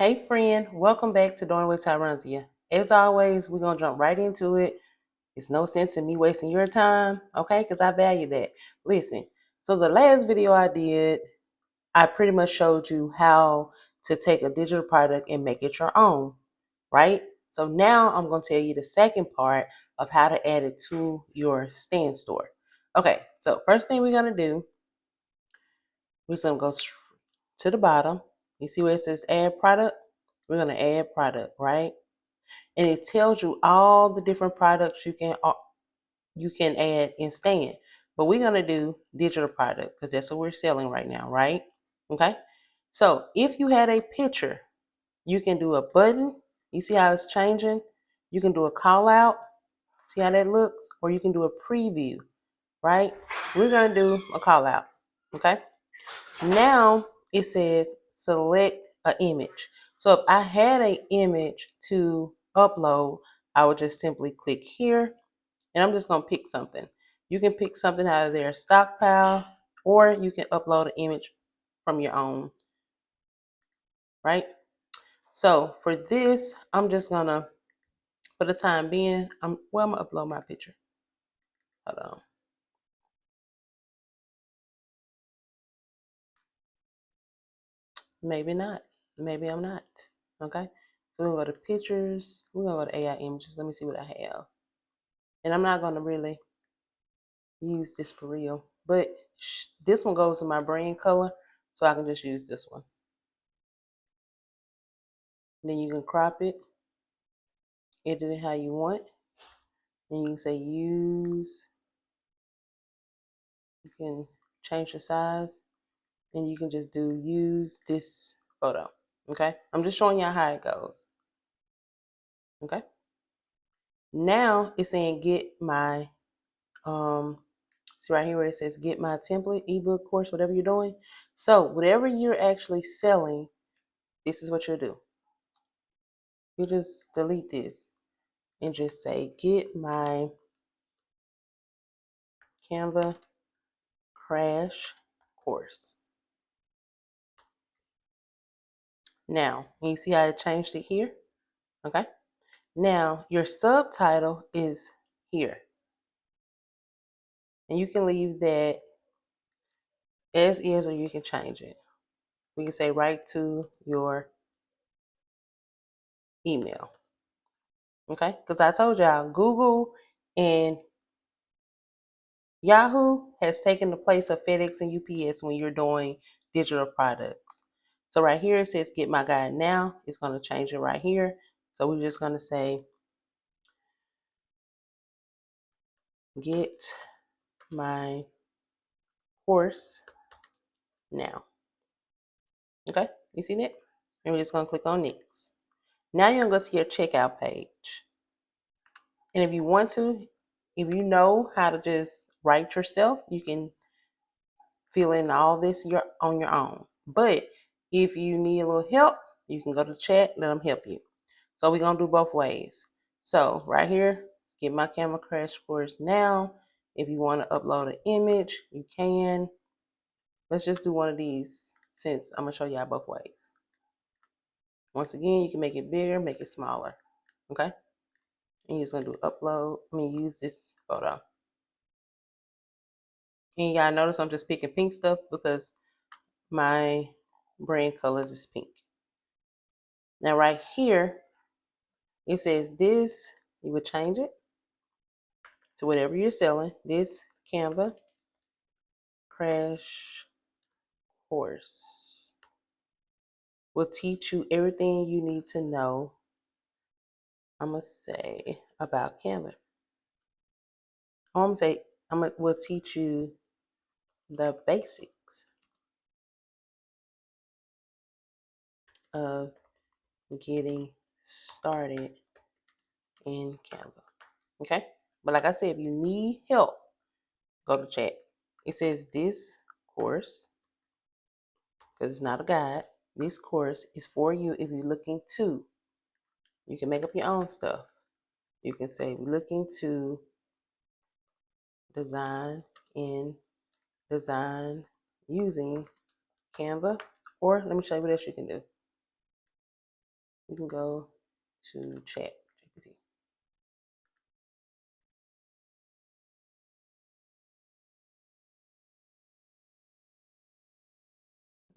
Hey friend, welcome back to Doing with Tyranzia. As always, we're gonna jump right into it. It's no sense in me wasting your time, okay? Because I value that. Listen, so the last video I did, I pretty much showed you how to take a digital product and make it your own, right? So now I'm gonna tell you the second part of how to add it to your stand store. Okay, so first thing we're gonna do, we're just gonna go to the bottom. You see where it says add product? We're gonna add product, right? And it tells you all the different products you can add in stand. But we're gonna do digital product because that's what we're selling right now, right? Okay. So if you had a picture, you can do a button. You see how it's changing? You can do a call out. See how that looks? Or you can do a preview, right? We're gonna do a call out. Okay. Now it says select an image. So if I had an image to upload, I would just simply click here and I'm just going to pick something. You can pick something out of their stockpile or you can upload an image from your own, right? So for this, I'm just going to, for the time being, I'm going to upload my picture. Hold on. Maybe not. Maybe I'm not. Okay. So we're going to go to pictures. We're going to go to AI images. Let me see what I have. And I'm not going to really use this for real, but this one goes to my brand color, so I can just use this one. Then you can crop it, edit it how you want, and you can say use. You can change the size, and you can just do use this photo. Okay, I'm just showing y'all how it goes. Okay, now it's saying get my see right here where it says get my template, ebook, course, whatever you're doing. So whatever you're actually selling, this is what you'll do. You just delete this and just say get my Canva crash course. Now, you see how I changed it here? Okay. Now, your subtitle is here. And you can leave that as is or you can change it. We can say write to your email. Okay? Because I told y'all Google and Yahoo has taken the place of FedEx and UPS when you're doing digital products. So right here it says get my guide now. It's going to change it right here. So we're just going to say get my course now. Okay, you see that? And we're just going to click on next. Now you're going to go to your checkout page. And if you want to, if you know how to just write yourself, you can fill in all this on your own. But if you need a little help, you can go to chat, let them help you. So we're going to do both ways. So right here, get my Canva crash course now. If you want to upload an image, you can. Let's just do one of these since I'm going to show y'all both ways. Once again, you can make it bigger, make it smaller. Okay? And you're just going to do upload. Use this photo. And y'all notice I'm just picking pink stuff because my brand colors is pink. Now right here, it says this, you would change it to whatever you're selling. This Canva crash course will teach you everything you need to know, I'm going to say, about Canva. I'm going to say, we'll teach you the basics of getting started in Canva. Okay? But like I said, if you need help, go to chat. It says this course, because it's not a guide, this course is for you if you're looking to. You can make up your own stuff. You can say we're looking to design using Canva. Or let me show you what else you can do. we can go to chat GPT.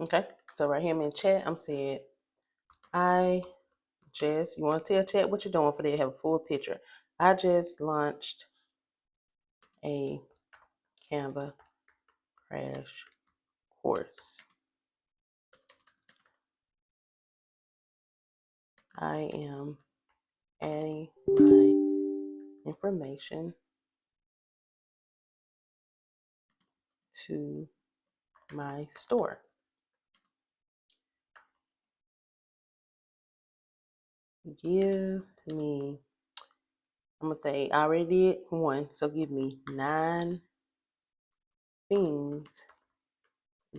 Okay, so right here I'm in chat. I'm saying, I just, you want to tell chat what you're doing for they have a full picture. I just launched a Canva crash course. I am adding my information to my store. Give me, I'm going to say, I already did one, so give me 9 things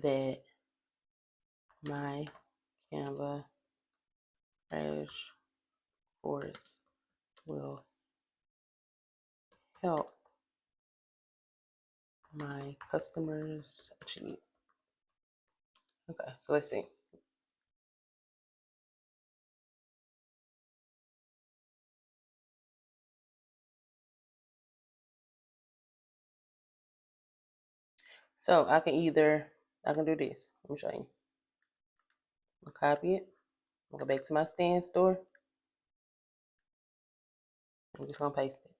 that my Canva crash course will help my customers achieve. Okay, so let's see. So I can do this. Let me show you. I'll copy it. I'll go back to my stand store. I'm just gonna paste it.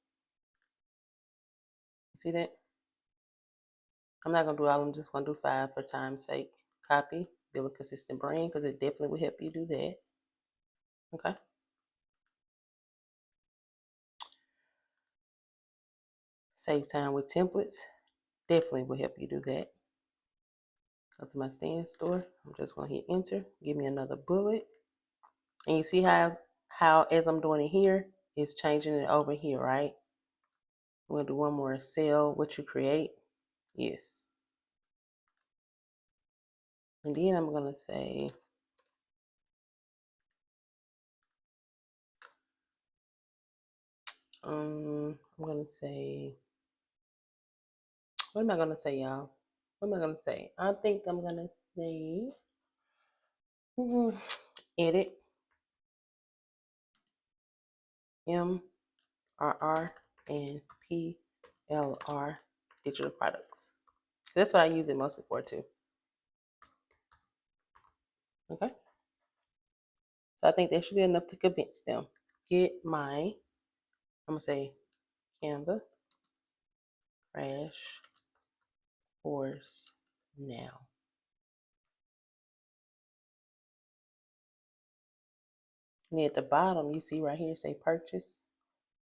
See that? I'm not gonna do all. I'm just gonna do 5 for time's sake. Copy, build a consistent brand because it definitely will help you do that. Okay. Save time with templates. Definitely will help you do that. Go to my stand store. I'm just gonna hit enter. Give me another bullet. And you see how as I'm doing it here, it's changing it over here, right? I'm gonna do one more. Sell what you create. Yes. And then I'm gonna say, I'm gonna say, what am I gonna say, y'all? What am I gonna say? I think I'm gonna say, edit MRR and PLR digital products. That's what I use it mostly for too. Okay. So I think that should be enough to convince them. Get my, I'm gonna say Canva crash course now. And at the bottom, you see right here, say purchase,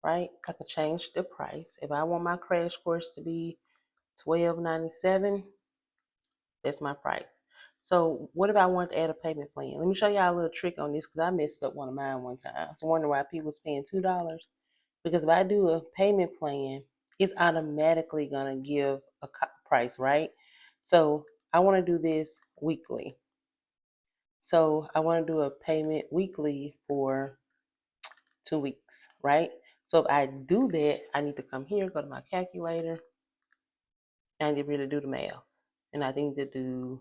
right? I could change the price. If I want my crash course to be $12.97, that's my price. So what if I want to add a payment plan? Let me show y'all a little trick on this because I messed up one of mine one time. I was wondering why people was paying $2. Because if I do a payment plan, it's automatically going to give a price, right? So I want to do this weekly. So I want to do a payment weekly for 2 weeks, right? So if I do that, I need to come here, go to my calculator, and get ready to do the math. And I think to do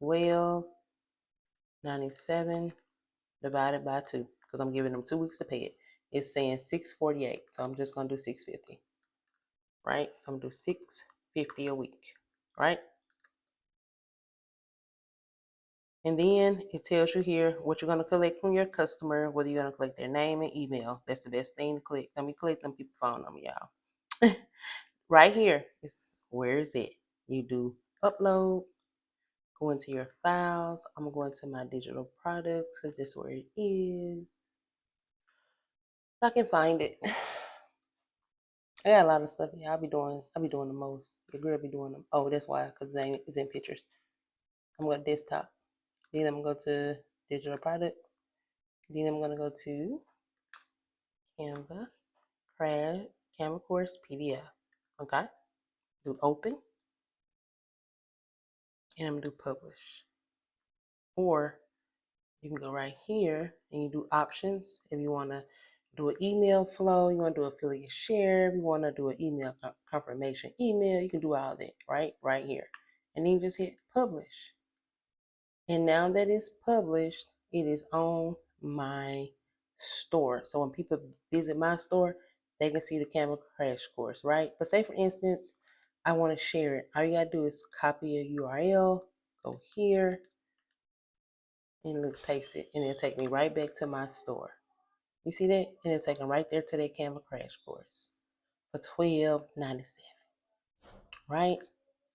12.97 divided by 2, because I'm giving them 2 weeks to pay it. It's saying 648, so I'm just gonna do 650, right? So I'm gonna do 650 a week, right? And then it tells you here what you're gonna collect from your customer, whether you're gonna collect their name and email. That's the best thing to collect. Let me collect them people's phone number, y'all. Right here is where is it? You do upload, go into your files. I'm gonna go into my digital products because that's where it is. If I can find it. I got a lot of stuff here. I'll be doing the most. Your girl be doing them. Oh, that's why, because it's in pictures. I'm going to desktop. Then I'm going to go to digital products. Then I'm going to go to Canva, Crash, Canva course, PDF. Okay. Do open. And I'm going to do publish. Or you can go right here and you do options. If you want to do an email flow, you want to do affiliate share, if you want to do an email confirmation email, you can do all that right here. And then you just hit publish. And now that it's published, it is on my store. So when people visit my store, they can see the Camel Crash Course, right? But say for instance, I want to share it. All you gotta do is copy a URL, go here, and look, paste it, and it'll take me right back to my store. You see that? And it'll take them right there to that Camel Crash Course for $12.97, right?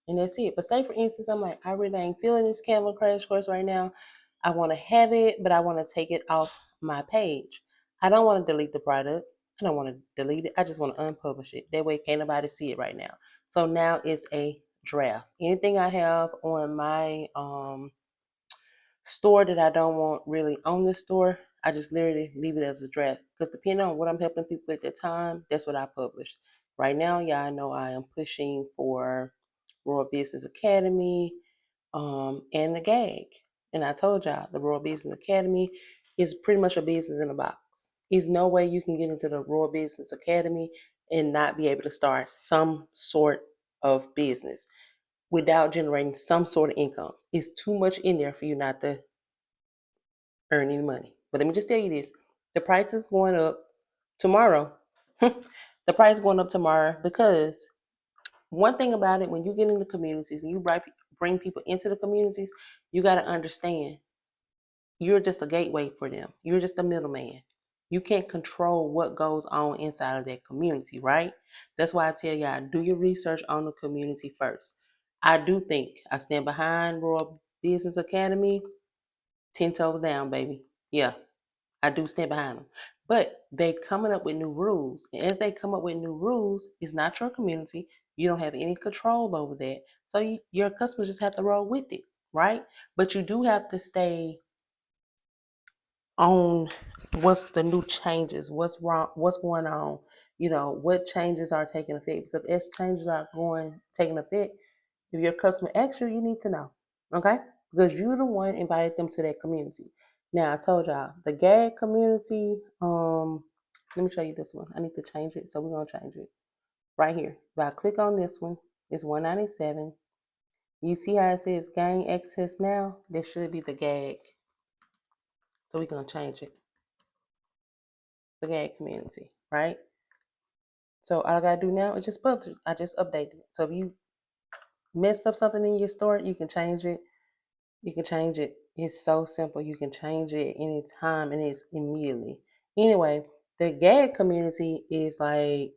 And that's it. But say for instance, I'm like, I really ain't feeling this Camel Crash Course right now. I want to have it, but I want to take it off my page. I don't want to delete the product. I don't want to delete it. I just want to unpublish it. That way can't nobody see it right now. So now it's a draft. Anything I have on my store that I don't want really on the store, I just literally leave it as a draft. Because depending on what I'm helping people at the time, that's what I publish. Right now, y'all know I am pushing for Royal Business Academy and the gag. And I told y'all the Royal Business Academy is pretty much a business in a box. There's no way you can get into the Royal Business Academy and not be able to start some sort of business without generating some sort of income. It's too much in there for you not to earn any money. But let me just tell you this: the price is going up tomorrow. The price is going up tomorrow because one thing about it, when you get into communities and you bring people into the communities, you got to understand you're just a gateway for them. You're just a middleman. You can't control what goes on inside of that community, right? That's why I tell y'all, do your research on the community first. I do think I stand behind Royal Business Academy, 10 toes down, baby. Yeah, I do stand behind them. But they coming up with new rules. And as they come up with new rules, it's not your community. You don't have any control over that. So your customers just have to roll with it, right? But you do have to stay on what's the new changes, what's wrong, what's going on, what changes are taking effect. Because as changes are taking effect, if your customer asks you, you need to know. Okay? Because you're the one invited them to that community. Now I told y'all the gag community, let me show you this one. I need to change it. So we're gonna change it right here. If I click on this one, it's $197. You see how it says gain access now? This should be the gag. So we're gonna change it. The gag community, right? So all I gotta do now is just publish it. I just updated it. So if you messed up something in your store, you can change it. You can change it. It's so simple. You can change it anytime and it's immediately. Anyway, the gag community is like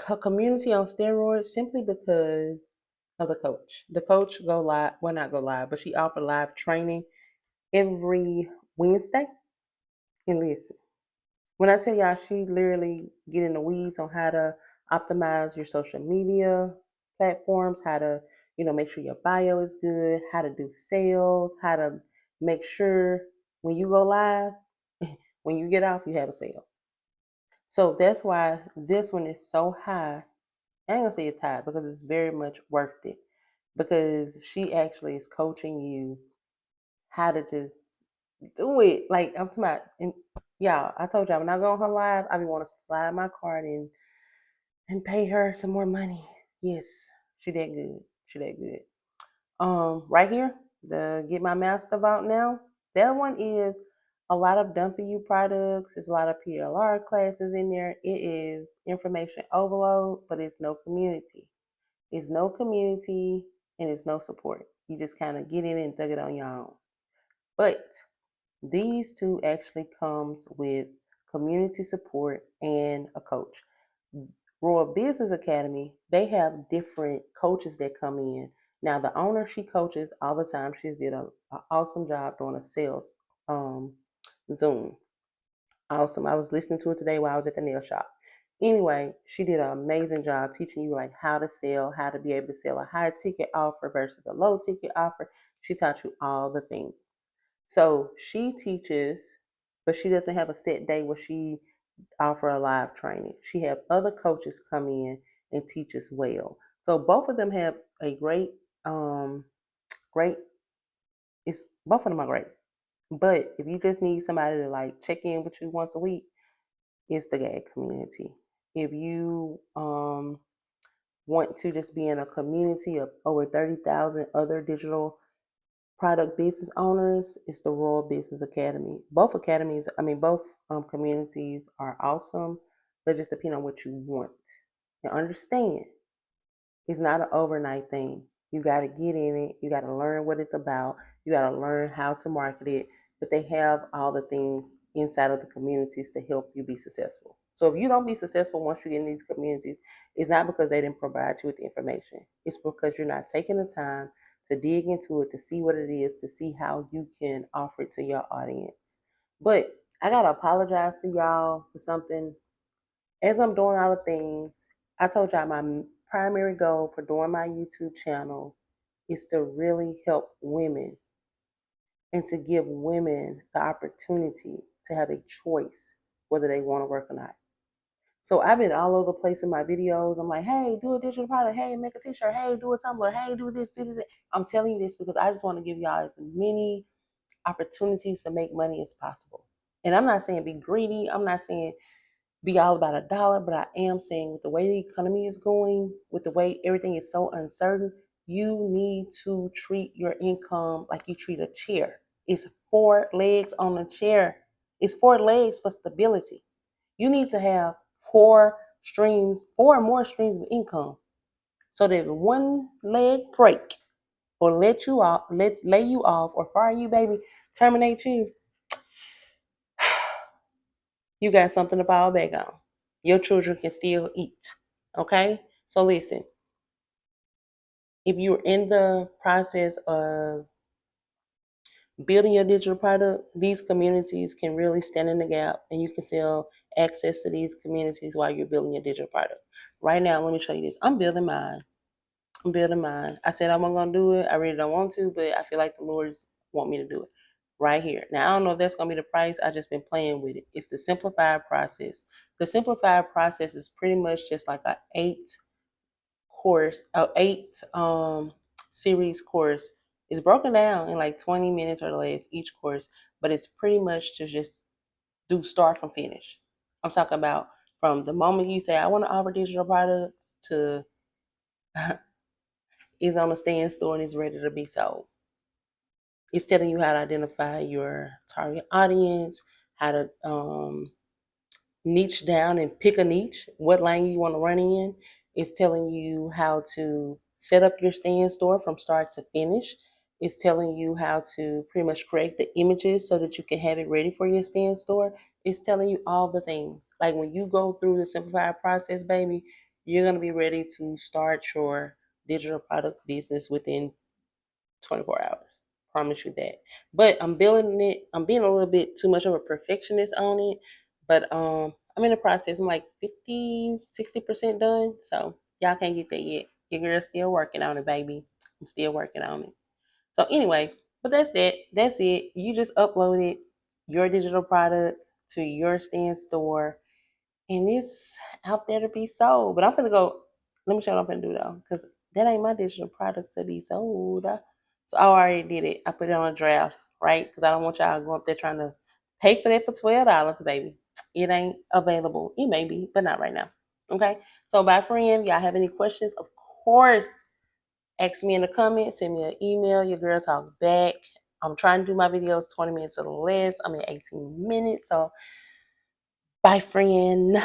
a community on steroids simply because of the coach. The coach go live, well not go live, but she offer live training every Wednesday. And listen, when I tell y'all, she literally get in the weeds on how to optimize your social media platforms, how to, make sure your bio is good, how to do sales, how to make sure when you go live, when you get off, you have a sale. So that's why this one is so high. I ain't gonna say it's high because it's very much worth it. Because she actually is coaching you how to just do it. Like I'm talking about, and y'all, I told y'all when I go on her live, I be want to slide my card in and pay her some more money. Yes, she that good. She that good. Right here, the Get My Master Vault now. That one is a lot of Dumpy You products. There's a lot of PLR classes in there. It is information overload, but it's no community. It's no community and it's no support. You just kind of get in and thug it on your own. But these two actually comes with community support and a coach. Royal Business Academy, they have different coaches that come in. Now the owner, she coaches all the time. She's did an awesome job doing a sales Zoom. Awesome. I was listening to it today while I was at the nail shop. Anyway, she did an amazing job teaching you like how to sell, how to be able to sell a high ticket offer versus a low ticket offer. She taught you all the things. So she teaches, but she doesn't have a set day where she offer a live training. She have other coaches come in and teach as well. So both of them have a great. It's both of them are great. But if you just need somebody to like check in with you once a week, it's the gag community. If you want to just be in a community of over 30,000 other digital product business owners is the Royal Business Academy. Both academies, both communities are awesome, but it just depends on what you want. And understand, it's not an overnight thing. You got to get in it. You got to learn what it's about. You got to learn how to market it. But they have all the things inside of the communities to help you be successful. So if you don't be successful once you get in these communities, it's not because they didn't provide you with the information. It's because you're not taking the time to dig into it, to see what it is, to see how you can offer it to your audience. But I got to apologize to y'all for something. As I'm doing all the things, I told y'all my primary goal for doing my YouTube channel is to really help women and to give women the opportunity to have a choice whether they want to work or not. So I've been all over the place in my videos. I'm like, hey, do a digital product. Hey, make a t-shirt. Hey, do a tumbler. Hey, do this, do this. I'm telling you this because I just want to give y'all as many opportunities to make money as possible. And I'm not saying be greedy. I'm not saying be all about a dollar, but I am saying with the way the economy is going, with the way everything is so uncertain, you need to treat your income like you treat a chair. It's 4 legs on a chair. It's 4 legs for stability. You need to have 4 or more streams of income. So that if one leg break or let you off, lay you off or fire you, baby, terminate you, you got something to fall back on. Your children can still eat. Okay? So listen, if you're in the process of building your digital product, these communities can really stand in the gap and you can sell access to these communities while you're building your digital product. Right now, let me show you this. I'm building mine. I said I wasn't gonna do it. I really don't want to, but I feel like the Lord's want me to do it right here. Now I don't know if that's gonna be the price. I just been playing with it. It's the simplified process. The simplified process is pretty much just like a 8 series course. It's broken down in like 20 minutes or less each course, but it's pretty much to just do start from finish. I'm talking about from the moment you say I want to offer digital products to is on a stand store and is ready to be sold. It's telling you how to identify your target audience, how to niche down and pick a niche, what lane you want to run in. It's telling you how to set up your stand store from start to finish. It's telling you how to pretty much create the images so that you can have it ready for your stand store. It's telling you all the things. Like when you go through the simplified process, baby, you're going to be ready to start your digital product business within 24 hours. Promise you that. But I'm building it. I'm being a little bit too much of a perfectionist on it. But I'm in the process. I'm like 50, 60% done. So y'all can't get that yet. Your girl's still working on it, baby. I'm still working on it. So anyway, but that's that. That's it. You just uploaded your digital product to your stand store and it's out there to be sold. But I'm gonna go. Let me show you what I'm gonna do though, because that ain't my digital product to be sold. So I already did it. I put it on a draft, right? Because I don't want y'all to go up there trying to pay for that for $12, baby. It ain't available. It may be, but not right now. Okay. So bye, friend. Y'all have any questions? Of course, ask me in the comments. Send me an email. Your girl talk back. I'm trying to do my videos 20 minutes or less. I'm at 18 minutes. So bye, friend.